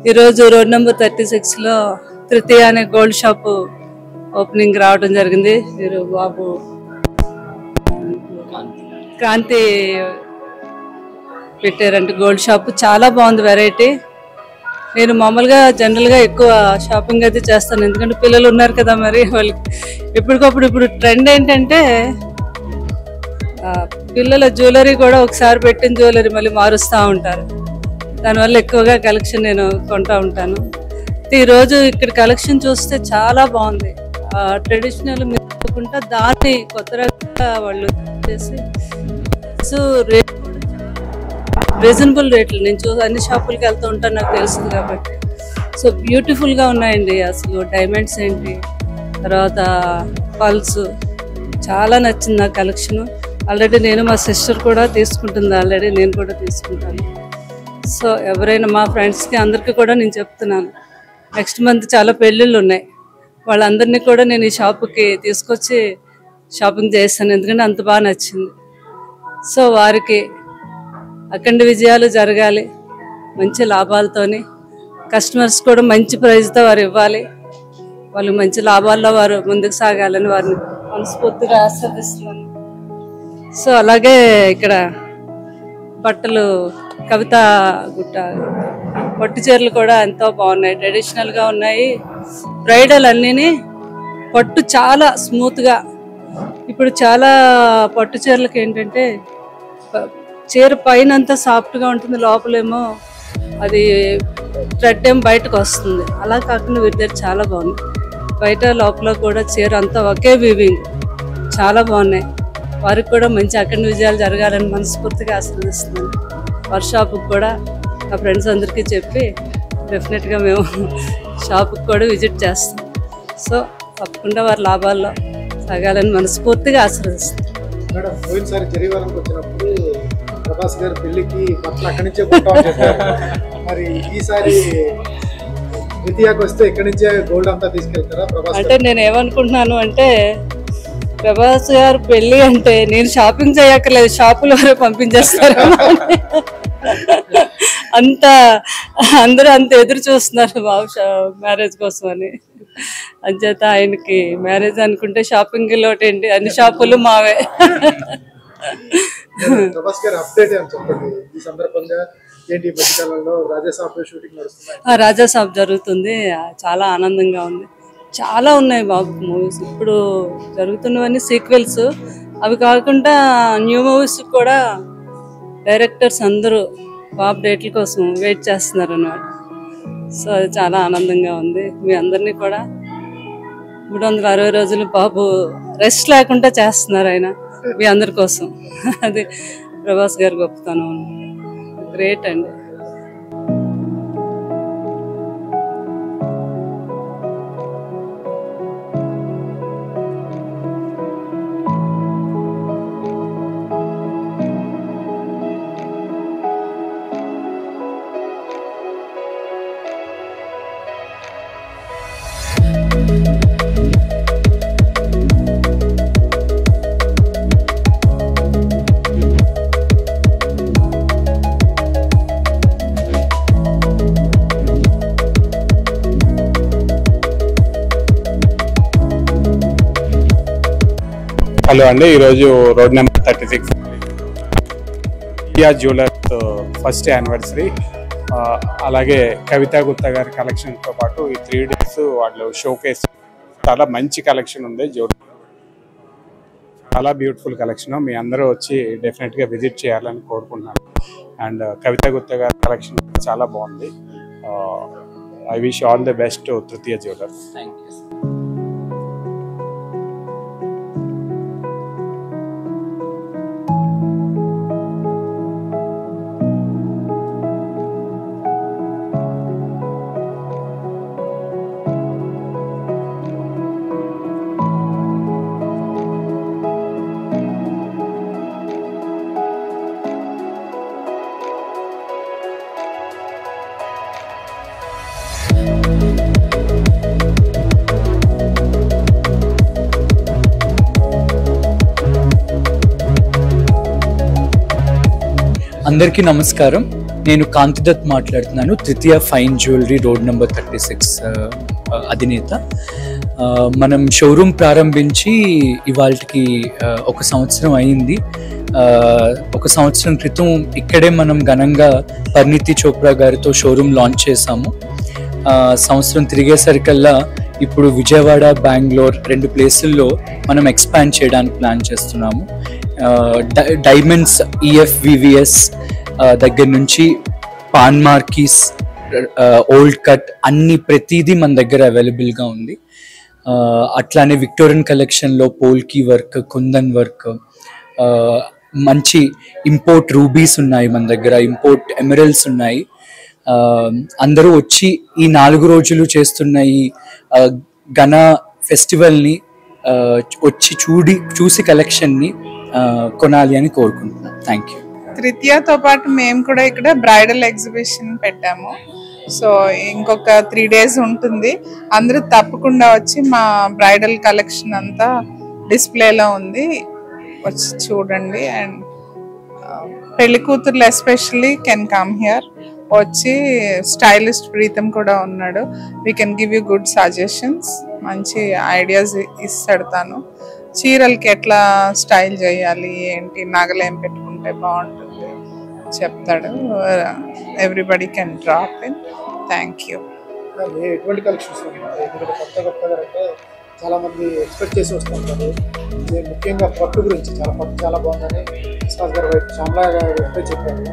ఈరోజు road number 36లో తృతీయ అనే గోల్డ్ షాప్ ఓపెనింగ్ రావడం జరిగింది. మీరు బాబు క్రాంతి పెట్టారంటే గోల్డ్ షాప్ చాలా బాగుంది. వెరైటీ. నేను మామూలుగా జనరల్గా ఎక్కువ షాపింగ్ అయితే చేస్తాను, ఎందుకంటే పిల్లలు ఉన్నారు కదా, మరి వాళ్ళకి ఎప్పటికప్పుడు ఇప్పుడు ట్రెండ్ ఏంటంటే పిల్లల జ్యువెలరీ కూడా ఒకసారి పెట్టిన జ్యువెలరీ మళ్ళీ మారుస్తూ ఉంటారు. దానివల్ల ఎక్కువగా కలెక్షన్ నేను కొంటూ ఉంటాను. ఈరోజు ఇక్కడ కలెక్షన్ చూస్తే చాలా బాగుంది. ట్రెడిషనల్ కాకుండా దాన్ని కొత్త రకంగా వాళ్ళు చేసి రేట్ రీజనబుల్ రేట్లు. నేను అన్ని షాపులకి వెళ్తూ ఉంటాను, నాకు తెలుస్తుంది కాబట్టి. సో బ్యూటిఫుల్గా ఉన్నాయండి. అసలు డైమండ్స్ ఏంటి, తర్వాత పల్స్ చాలా నచ్చింది నా కలెక్షన్. ఆల్రెడీ నేను మా సిస్టర్ కూడా తీసుకుంటుంది, ఆల్రెడీ నేను కూడా తీసుకుంటాను. సో ఎవరైనా మా ఫ్రెండ్స్కి అందరికీ కూడా నేను చెప్తున్నాను, నెక్స్ట్ మంత్ చాలా పెళ్ళిళ్ళు ఉన్నాయి, వాళ్ళందరినీ కూడా నేను ఈ షాపుకి తీసుకొచ్చి షాపింగ్ చేస్తాను, ఎందుకంటే అంత బాగా నచ్చింది. సో వారికి అఖండ విజయాలు జరగాలి, మంచి లాభాలతోని, కస్టమర్స్ కూడా మంచి ప్రైజ్తో వారు ఇవ్వాలి, వాళ్ళు మంచి లాభాల్లో వారు ముందుకు సాగాలని వారిని మనస్ఫూర్తిగా ఆస్వాదిస్తున్నాను. సో అలాగే ఇక్కడ బట్టలు కవిత గుట్ట పట్టు చీరలు కూడా ఎంతో బాగున్నాయి, ట్రెడిషనల్గా ఉన్నాయి. బ్రైడల్ అన్నీని పట్టు చాలా స్మూత్గా. ఇప్పుడు చాలా పట్టు చీరలకి ఏంటంటే చీర పైన అంతా సాఫ్ట్గా ఉంటుంది, లోపలేమో అది థ్రెడ్ ఏం బయటకు వస్తుంది. అలా కాకుండా వీరి దగ్గర చాలా బాగుంది. బయట లోపల కూడా చీర అంతా ఒకే వీవింగ్, చాలా బాగున్నాయి. వారికి కూడా మంచి అఖండ విజయాలు జరగాలని మనస్ఫూర్తిగా ఆశీర్వదిస్తున్నాను. వారి షాపుకి కూడా నా ఫ్రెండ్స్ అందరికీ చెప్పి డెఫినెట్గా మేము షాపుకి కూడా విజిట్ చేస్తాం. సో తప్పకుండా వారి లాభాల్లో సాగాలని మనస్ఫూర్తిగా ఆశీర్వదిస్తాం. మేడం, పోయినసారి జరివారంకి వచ్చినప్పుడు ప్రభాస్ గారి పెళ్లికి బట్టలు అక్కడి నుంచే కొంటామని చెప్పారు. మరి ఈసారి ద్వితీయకు వస్తే ఇక్కడి నుంచే గోల్డ్ అంతా తీసుకెళ్తారా ప్రభాస్? అంటే నేను ఏమనుకుంటున్నాను అంటే, ప్రభాస్ గారు పెళ్ళి అంటే నేను షాపింగ్ చేయక్కర్లేదు, షాపుల వరకు పంపించేస్తారు. అందరూ అంత ఎదురు చూస్తున్నారు బాబు మ్యారేజ్ కోసం అని. అంచేత ఆయనకి మ్యారేజ్ అనుకుంటే షాపింగ్ లోటేంటి, అన్ని షాపులు మావే. ప్రభాస్ గారి అప్డేట్ ఏం చెప్పండి ఈ సందర్భంగా? ఏంటి మధ్యకాలంలో రాజాసాబ్ షూటింగ్ నడుస్తుంది? రాజాసాబ్ జరుగుతుంది, చాలా ఆనందంగా ఉంది. చాలా ఉన్నాయి బాబు మూవీస్ ఇప్పుడు జరుగుతున్నవన్నీ సీక్వెల్స్. అవి కాకుండా న్యూ మూవీస్ కూడా డైరెక్టర్స్ అందరూ బాబు డేట్ల కోసం వెయిట్ చేస్తున్నారు అన్నమాట. సో అది చాలా ఆనందంగా ఉంది. మీ అందరినీ కూడా 360 రోజులు బాబు రెస్ట్ లేకుండా చేస్తున్నారు ఆయన మీ అందరి కోసం. అది ప్రభాస్ గారు గొప్పతనం, గ్రేట్ అండి. హలో అండి, ఈరోజు road number 36 jewellers first anniversary. అలాగే కవితా గుప్తా గారి కలెక్షన్తో పాటు ఈ 3 days వాళ్ళు షోకేస్ చాలా మంచి కలెక్షన్ ఉంది. చాలా బ్యూటిఫుల్ కలెక్షన్. మీ అందరూ వచ్చి డెఫినెట్గా విజిట్ చేయాలని కోరుకుంటున్నాను. అండ్ కవితా గుప్తా గారి కలెక్షన్ చాలా బాగుంది. I wish all the best తృతీయ జ్యువెలర్స్. Thank you. అందరికీ నమస్కారం. నేను కాంతిదత్ మాట్లాడుతున్నాను, తృతీయ ఫైన్ జ్యువెలరీ, రోడ్ నెంబర్ 36 అధినేత. మనం షోరూమ్ ప్రారంభించి ఇవాళకి 1 సంవత్సరం అయింది. 1 సంవత్సరం క్రితం ఇక్కడే మనం ఘనంగా పరిణీతి చోప్రా గారితో షోరూమ్ లాంచ్ చేశాము. సంవత్సరం తిరిగేసరికల్లా ఇప్పుడు విజయవాడ, బెంగళూరు 2 ప్లేసుల్లో మనం ఎక్స్పాండ్ చేయడానికి ప్లాన్ చేస్తున్నాము. డైమండ్స్, EFVVS దగ్గర నుంచి పాన్ మార్కీస్, ఓల్డ్ కట్ అన్ని ప్రతిదీ మన దగ్గర అవైలబుల్గా ఉంది. అట్లానే విక్టోరియన్ కలెక్షన్లో పోల్కీ వర్క్, కుందన్ వర్క్, మంచి ఇంపోర్ట్ రూబీస్ ఉన్నాయి మన దగ్గర, ఇంపోర్ట్ ఎమరల్డ్స్ ఉన్నాయి. అందరూ వచ్చి ఈ 4 రోజులు చేస్తున్న ఈ ఘన ఫెస్టివల్ని వచ్చి చూసి కలెక్షన్ని కొనాలి అని కోరుకుంటున్నాను. Thank you. తృతీయతో పాటు మేము కూడా ఇక్కడ బ్రైడల్ ఎగ్జిబిషన్ పెట్టాము. సో ఇంకొక 3 days ఉంటుంది. అందరూ తప్పకుండా వచ్చి మా బ్రైడల్ కలెక్షన్ అంతా డిస్ప్లేలో ఉంది, వచ్చి చూడండి. అండ్ పెళ్లి కూతుర్లు ఎస్పెషల్లీ కెన్ కమ్ హియర్. వచ్చి స్టైలిస్ట్ ప్రీతం కూడా ఉన్నాడు. We can give you good suggestions, మంచి ఐడియాస్ ఇస్తాడు తను. చీరలకి ఎట్లా స్టైల్ చేయాలి, ఏంటి, నగలు ఏం పెట్టుకుంటే బాగుంటుంది చెప్తాడు. Everybody can drop in. Thank you. ఎటువంటి కలెక్షన్స్ కొత్తగా అంటే చాలా మంది ఎక్స్పెక్ట్ చేసి వస్తుంటారు. ముఖ్యంగా పట్టు గురించి చాలా బాగుందని విశ్వాస్ గారు వైపు శ్యామలా గారు చెప్పారు.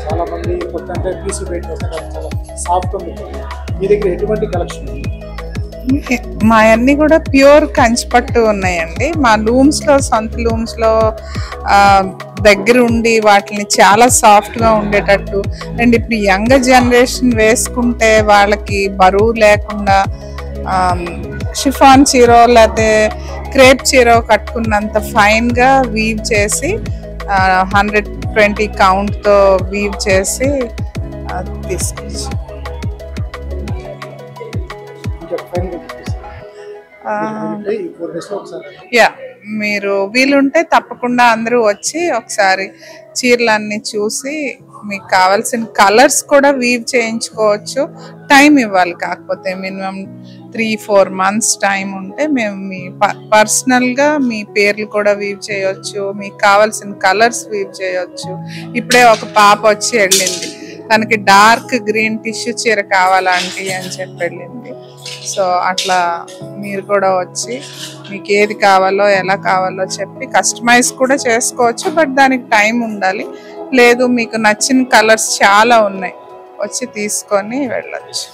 చాలా మంది కొత్త అంటే పీసు వెయిట్ వస్తారు, చాలా సాఫ్ట్ ఉంది. మీ దగ్గర ఎటువంటి కలెక్షన్? మా అన్ని కూడా ప్యూర్ కంచిపట్టు ఉన్నాయండి. మా లూమ్స్లో, సొంత లూమ్స్లో దగ్గర ఉండి వాటిని చాలా సాఫ్ట్గా ఉండేటట్టు. అండ్ ఇప్పుడు యంగ్ జనరేషన్ వేసుకుంటే వాళ్ళకి బరువు లేకుండా షిఫాన్ చీరో లేకపోతే క్రేప్ చీరో కట్టుకున్నంత ఫైన్గా వీవ్ చేసి 120 కౌంట్తో వీవ్ చేసి తీసుకొచ్చి మీరు వీలుంటే తప్పకుండా అందరూ వచ్చి ఒకసారి చీరలన్నీ చూసి మీకు కావాల్సిన కలర్స్ కూడా వీవ్ చేయించుకోవచ్చు. టైం ఇవ్వాలి, కాకపోతే మినిమం 3-4 months టైం ఉంటే మేము మీ పర్సనల్గా మీ పేర్లు కూడా వీవ్ చేయొచ్చు, మీకు కావాల్సిన కలర్స్ వీవ్ చేయొచ్చు. ఇప్పుడే ఒక పాప వచ్చి వెళ్ళింది, తనకి డార్క్ గ్రీన్ టిష్యూ చీర కావాలంటీ అని చెప్పి వెళ్ళింది. సో అట్లా మీరు కూడా వచ్చి మీకు ఏది కావాలో ఎలా కావాలో చెప్పి కస్టమైజ్ కూడా చేసుకోవచ్చు. బట్ దానికి టైం ఉండాలి. లేదు మీకు నచ్చిన కలర్స్ చాలా ఉన్నాయి, వచ్చి తీసుకొని వెళ్ళొచ్చు.